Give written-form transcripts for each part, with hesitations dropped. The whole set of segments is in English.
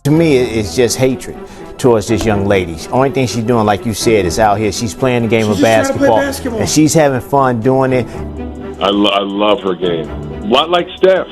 To me, it's just hatred towards this young lady. Only thing she's doing, like you said, is out here. She's playing the game of basketball, and she's having fun doing it. I love her game. A lot like Steph.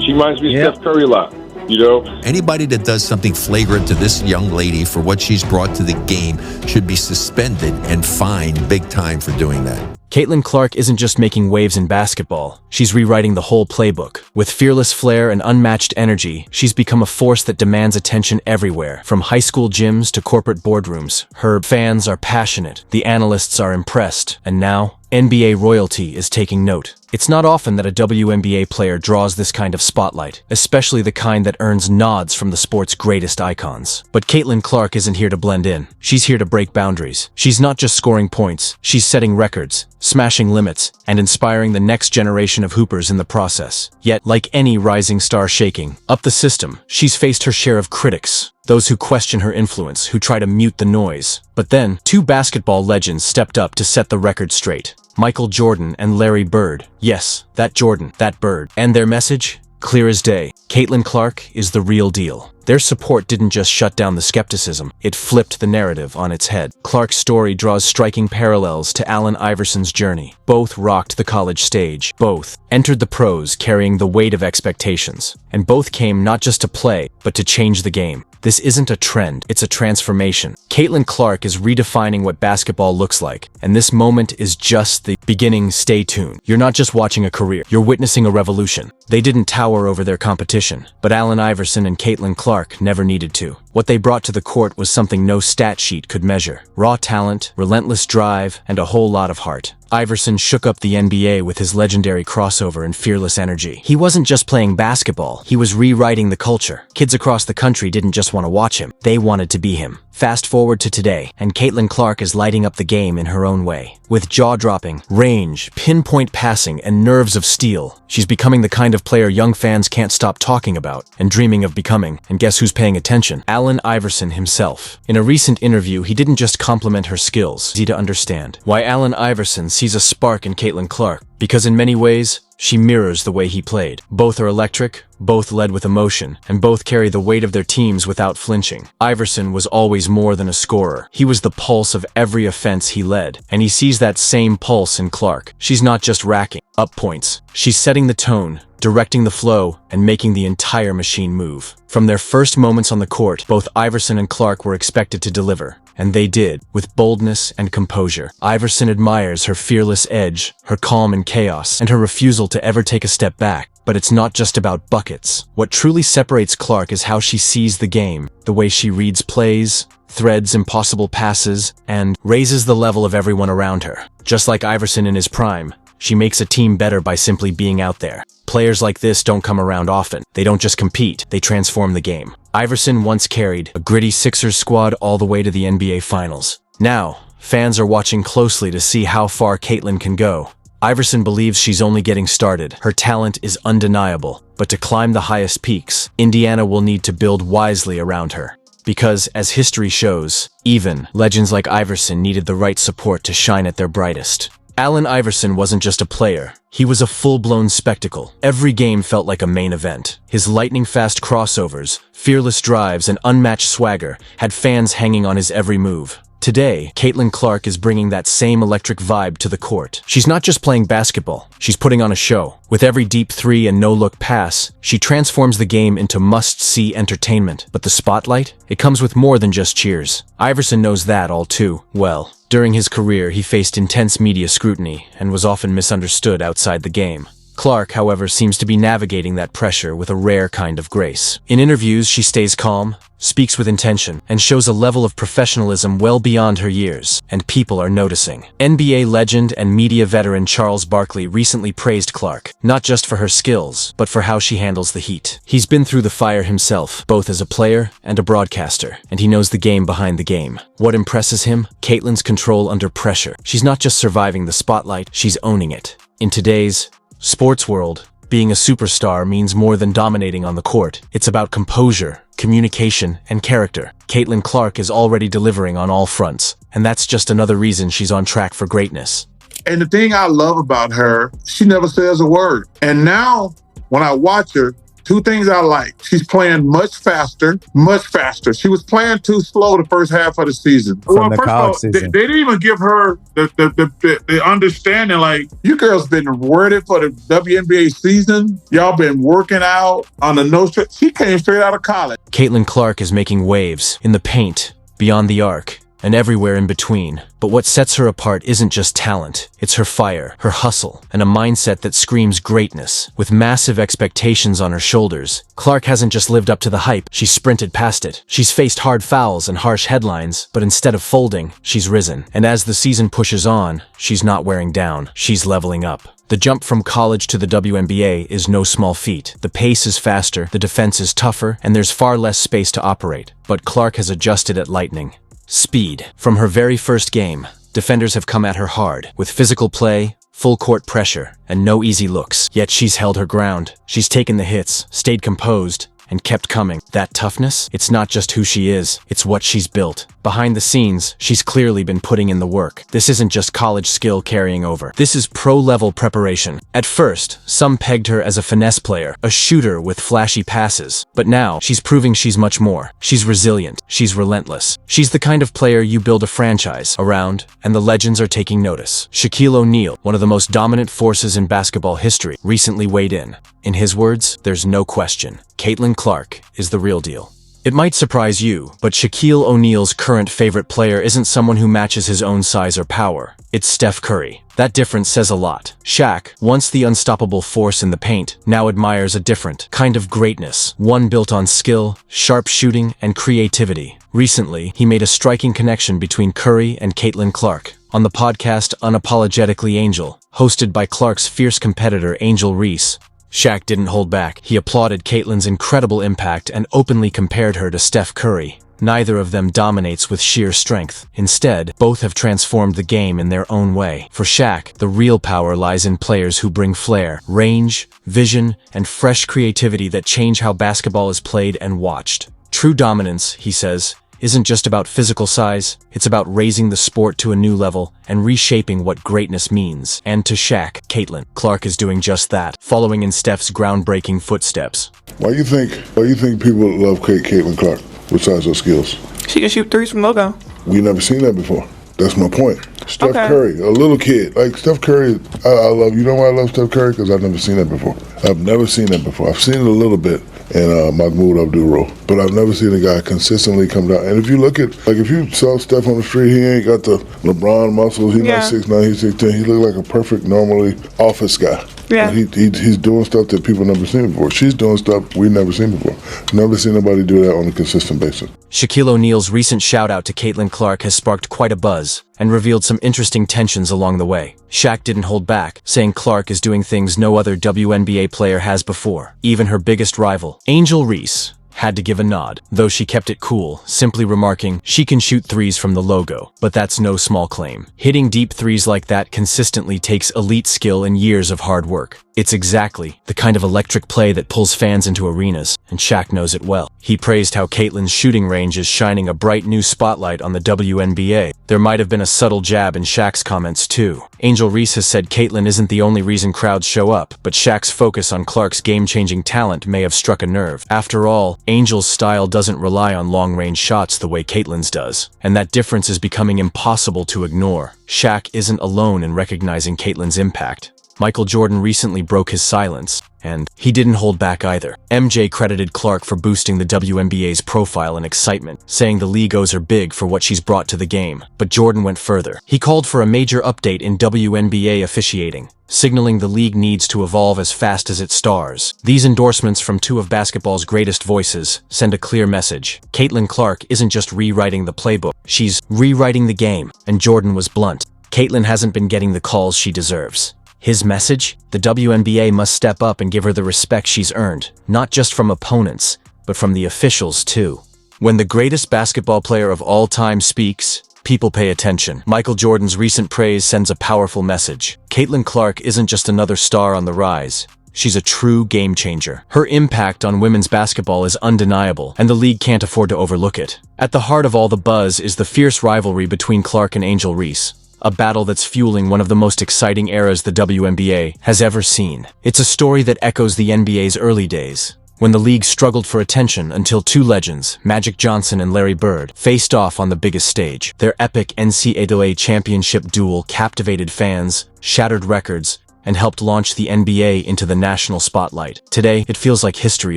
She reminds me of Steph Curry a lot. You know, anybody that does something flagrant to this young lady for what she's brought to the game should be suspended and fined big time for doing that. Caitlin Clark isn't just making waves in basketball, she's rewriting the whole playbook. With fearless flair and unmatched energy, she's become a force that demands attention everywhere. From high school gyms to corporate boardrooms, her fans are passionate, the analysts are impressed, and now, NBA royalty is taking note. It's not often that a WNBA player draws this kind of spotlight, especially the kind that earns nods from the sport's greatest icons. But Caitlin Clark isn't here to blend in. She's here to break boundaries. She's not just scoring points, she's setting records, smashing limits, and inspiring the next generation of hoopers in the process. Yet, like any rising star shaking up the system, she's faced her share of critics. Those who question her influence, who try to mute the noise. But then, two basketball legends stepped up to set the record straight. Michael Jordan and Larry Bird. Yes, that Jordan, that Bird. And their message? Clear as day. Caitlin Clark is the real deal. Their support didn't just shut down the skepticism, it flipped the narrative on its head. Clark's story draws striking parallels to Allen Iverson's journey. Both rocked the college stage. Both entered the pros carrying the weight of expectations. And both came not just to play, but to change the game. This isn't a trend, it's a transformation. Caitlin Clark is redefining what basketball looks like, and this moment is just the beginning. Stay tuned. You're not just watching a career, you're witnessing a revolution. They didn't tower over their competition, but Allen Iverson and Caitlin Clark never needed to. What they brought to the court was something no stat sheet could measure. Raw talent, relentless drive, and a whole lot of heart. Iverson shook up the NBA with his legendary crossover and fearless energy. He wasn't just playing basketball, he was rewriting the culture. Kids across the country didn't just want to watch him, they wanted to be him. Fast forward to today, and Caitlin Clark is lighting up the game in her own way. With jaw-dropping, range, pinpoint passing, and nerves of steel, she's becoming the kind of player young fans can't stop talking about and dreaming of becoming. And guess who's paying attention? Allen Iverson himself. In a recent interview, he didn't just compliment her skills. Easy to understand why Allen Iverson sees a spark in Caitlin Clark, because in many ways, she mirrors the way he played. Both are electric, both led with emotion, and both carry the weight of their teams without flinching. Iverson was always more than a scorer. He was the pulse of every offense he led, and he sees that same pulse in Clark. She's not just racking up points. She's setting the tone, directing the flow, and making the entire machine move. From their first moments on the court, both Iverson and Clark were expected to deliver. And they did, with boldness and composure. Iverson admires her fearless edge, her calm in chaos, and her refusal to ever take a step back. But it's not just about buckets. What truly separates Clark is how she sees the game, the way she reads plays, threads impossible passes, and raises the level of everyone around her. Just like Iverson in his prime, she makes a team better by simply being out there. Players like this don't come around often. They don't just compete, they transform the game. Iverson once carried a gritty Sixers squad all the way to the NBA Finals. Now, fans are watching closely to see how far Caitlin can go. Iverson believes she's only getting started. Her talent is undeniable, but to climb the highest peaks, Indiana will need to build wisely around her. Because, as history shows, even legends like Iverson needed the right support to shine at their brightest. Allen Iverson wasn't just a player, he was a full-blown spectacle. Every game felt like a main event. His lightning-fast crossovers, fearless drives, and unmatched swagger had fans hanging on his every move. Today, Caitlin Clark is bringing that same electric vibe to the court. She's not just playing basketball, she's putting on a show. With every deep three and no-look pass, she transforms the game into must-see entertainment. But the spotlight? It comes with more than just cheers. Iverson knows that all too well. During his career, he faced intense media scrutiny and was often misunderstood outside the game. Clark, however, seems to be navigating that pressure with a rare kind of grace. In interviews, she stays calm, speaks with intention, and shows a level of professionalism well beyond her years, and people are noticing. NBA legend and media veteran Charles Barkley recently praised Clark, not just for her skills, but for how she handles the heat. He's been through the fire himself, both as a player and a broadcaster, and he knows the game behind the game. What impresses him? Caitlin's control under pressure. She's not just surviving the spotlight, she's owning it. In today's sports world, being a superstar means more than dominating on the court. It's about composure, communication, and character. Caitlin Clark is already delivering on all fronts, and that's just another reason she's on track for greatness. And the thing I love about her, she never says a word. And now, when I watch her, Two things I like. She's playing much faster, much faster. She was playing too slow the first half of the season. From the college season. They didn't even give her the understanding, like, you girls been worded for the WNBA season. Y'all been working out on the nose. She came straight out of college. Caitlin Clark is making waves in the paint, beyond the arc, and everywhere in between. But what sets her apart isn't just talent. It's her fire, her hustle, and a mindset that screams greatness. With massive expectations on her shoulders, Clark hasn't just lived up to the hype, she's sprinted past it. She's faced hard fouls and harsh headlines, but instead of folding, she's risen. And as the season pushes on, she's not wearing down, she's leveling up. The jump from college to the WNBA is no small feat. The pace is faster, the defense is tougher, and there's far less space to operate. But Clark has adjusted at lightning speed. From her very first game, defenders have come at her hard, with physical play, full court pressure, and no easy looks. Yet she's held her ground. She's taken the hits, stayed composed, and kept coming. That toughness, it's not just who she is, it's what she's built. Behind the scenes, she's clearly been putting in the work. This isn't just college skill carrying over. This is pro-level preparation. At first, some pegged her as a finesse player, a shooter with flashy passes. But now, she's proving she's much more. She's resilient. She's relentless. She's the kind of player you build a franchise around, and the legends are taking notice. Shaquille O'Neal, one of the most dominant forces in basketball history, recently weighed in. In his words, there's no question. Caitlin Clark is the real deal. It might surprise you, but Shaquille O'Neal's current favorite player isn't someone who matches his own size or power. It's Steph Curry. That difference says a lot. Shaq, once the unstoppable force in the paint, now admires a different kind of greatness, one built on skill, sharp shooting, and creativity. Recently, he made a striking connection between Curry and Caitlin Clark on the podcast Unapologetically Angel, hosted by Clark's fierce competitor Angel Reese. Shaq didn't hold back. He applauded Caitlin's incredible impact and openly compared her to Steph Curry. Neither of them dominates with sheer strength. Instead, both have transformed the game in their own way. For Shaq, the real power lies in players who bring flair, range, vision, and fresh creativity that change how basketball is played and watched. True dominance, he says, isn't just about physical size, it's about raising the sport to a new level and reshaping what greatness means. And to Shaq, Caitlin Clark is doing just that, following in Steph's groundbreaking footsteps. Why you think people love Caitlin Clark besides her skills? She can shoot threes from logo. We never seen that before. That's my point. Steph Curry, a little kid. Like Steph Curry, I love, you know why I love Steph Curry? Because I've never seen that before. I've never seen that before. I've seen it a little bit in Mahmoud Abdul-Roh, but I've never seen a guy consistently come down. And if you look at, like if you saw Steph on the street, he ain't got the LeBron muscles. He's not 6'9", he's 6'10". He look like a perfect, normally office guy. Yeah. He's doing stuff that people never seen before. She's doing stuff we've never seen before. Never seen nobody do that on a consistent basis. Shaquille O'Neal's recent shout-out to Caitlin Clark has sparked quite a buzz and revealed some interesting tensions along the way. Shaq didn't hold back, saying Clark is doing things no other WNBA player has before. Even her biggest rival, Angel Reese, had to give a nod, though she kept it cool, simply remarking, she can shoot threes from the logo, but that's no small claim. Hitting deep threes like that consistently takes elite skill and years of hard work. It's exactly the kind of electric play that pulls fans into arenas, and Shaq knows it well. He praised how Caitlin's shooting range is shining a bright new spotlight on the WNBA. There might have been a subtle jab in Shaq's comments too. Angel Reese has said Caitlin isn't the only reason crowds show up, but Shaq's focus on Clark's game-changing talent may have struck a nerve. After all, Angel's style doesn't rely on long-range shots the way Caitlin's does, and that difference is becoming impossible to ignore. Shaq isn't alone in recognizing Caitlin's impact. Michael Jordan recently broke his silence, and he didn't hold back either. MJ credited Clark for boosting the WNBA's profile and excitement, saying the league owes her big for what she's brought to the game. But Jordan went further. He called for a major update in WNBA officiating, signaling the league needs to evolve as fast as its stars. These endorsements from two of basketball's greatest voices send a clear message. Caitlin Clark isn't just rewriting the playbook, she's rewriting the game, and Jordan was blunt. Caitlin hasn't been getting the calls she deserves. His message? The WNBA must step up and give her the respect she's earned, not just from opponents, but from the officials too. When the greatest basketball player of all time speaks, people pay attention. Michael Jordan's recent praise sends a powerful message. Caitlin Clark isn't just another star on the rise. She's a true game changer. Her impact on women's basketball is undeniable, and the league can't afford to overlook it. At the heart of all the buzz is the fierce rivalry between Clark and Angel Reese, a battle that's fueling one of the most exciting eras the WNBA has ever seen. It's a story that echoes the NBA's early days, when the league struggled for attention until two legends, Magic Johnson and Larry Bird, faced off on the biggest stage. Their epic NCAA championship duel captivated fans, shattered records, and helped launch the NBA into the national spotlight. Today, it feels like history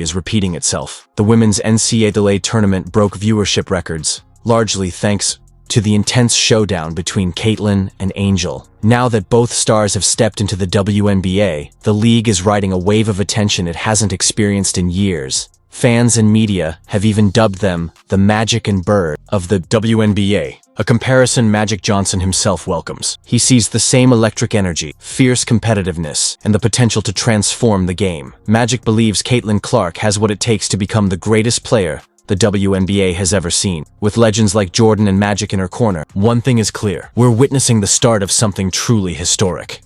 is repeating itself. The women's NCAA tournament broke viewership records, largely thanks to the intense showdown between Caitlin and Angel. Now that both stars have stepped into the WNBA, the league is riding a wave of attention it hasn't experienced in years. Fans and media have even dubbed them the Magic and Bird of the WNBA, a comparison Magic Johnson himself welcomes. He sees the same electric energy, fierce competitiveness, and the potential to transform the game. Magic believes Caitlin Clark has what it takes to become the greatest player the WNBA has ever seen. With legends like Jordan and Magic in her corner, one thing is clear: we're witnessing the start of something truly historic.